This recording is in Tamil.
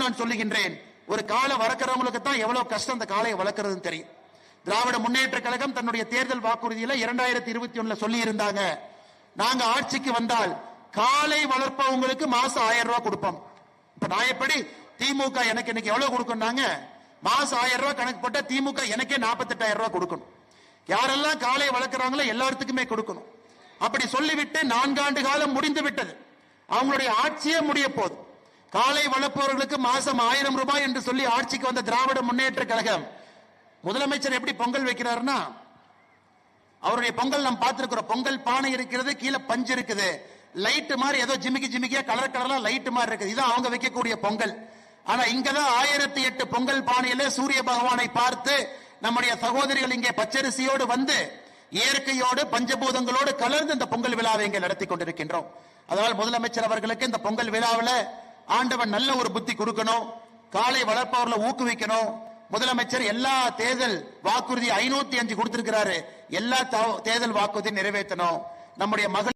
நான் சொல்லுகின்றேன், ஒரு காலை வளர்க்கிறவங்களுக்கு தான் எவ்வளவு கஷ்டம் அந்த காளையை வளர்க்கறதுன்னு தெரியும். திராவிட முன்னேற்ற கழகம் தன்னுடைய தேர்தல் வாக்குறுதியில 2021 சொல்லி இருந்தாங்க, நாங்க ஆட்சிக்கு வந்தால் காளை வளர்ப்பவங்களுக்கு மாசம் 1000 ரூபாய் கொடுப்போம். இப்ப நான் எப்படி திமுக எனக்கு இன்னைக்கு எவ்வளவு கொடுக்கணும்னாங்க, மாசம் 1000 ரூபாய் கணக்கு போட்டா திமுக எனக்கே 48,000 ரூபாய் கொடுக்கணும். யாரெல்லாம் காளை வளர்க்கிறாங்களோ எல்லாத்துக்குமே கொடுக்கணும். அப்படி சொல்லிவிட்டு 4 ஆண்டு காலம் முடிந்து விட்டது, அவங்களுடைய ஆட்சியே முடிய போகுது. காளை வளர்ப்பவர்களுக்கு மாசம் 1000 ரூபாய் என்று சொல்லி ஆட்சிக்கு வந்த திராவிட முன்னேற்ற கழகம் முதலமைச்சர் எப்படி பொங்கல் வைக்கிறாருன்னா, அவருடைய பொங்கல் நாம் பார்த்திருக்கிறோம். பொங்கல் பானை இருக்கிறது, கீழே பஞ்சு இருக்குது, லைட் மாதிரி ஏதோ ஜிமிக்கி ஜிமிக்கியா கலர் கலரா லைட் மாதிரி இருக்குது. இதான் அவங்க வைக்கக்கூடிய பொங்கல். ஆனா இங்கதான் 1008 பொங்கல் பானையில சூரிய பகவானை பார்த்து நம்முடைய சகோதரிகள் இங்கே பச்சரிசியோடு வந்து இயற்கையோடு பஞ்சபூதங்களோடு கலந்து இந்த பொங்கல் விழாவை இங்கே நடத்தி கொண்டிருக்கின்றோம். அதனால் முதலமைச்சர் அவர்களுக்கு இந்த பொங்கல் விழாவில் ஆண்டவன் நல்ல ஒரு புத்தி கொடுக்கணும், காளை வளர்ப்பவர்களை ஊக்குவிக்கணும். முதலமைச்சர் எல்லா தேர்தல் வாக்குறுதி 505 கொடுத்திருக்கிறாரு, எல்லா தேர்தல் வாக்குறுதியும் நிறைவேற்றணும். நம்முடைய மகள்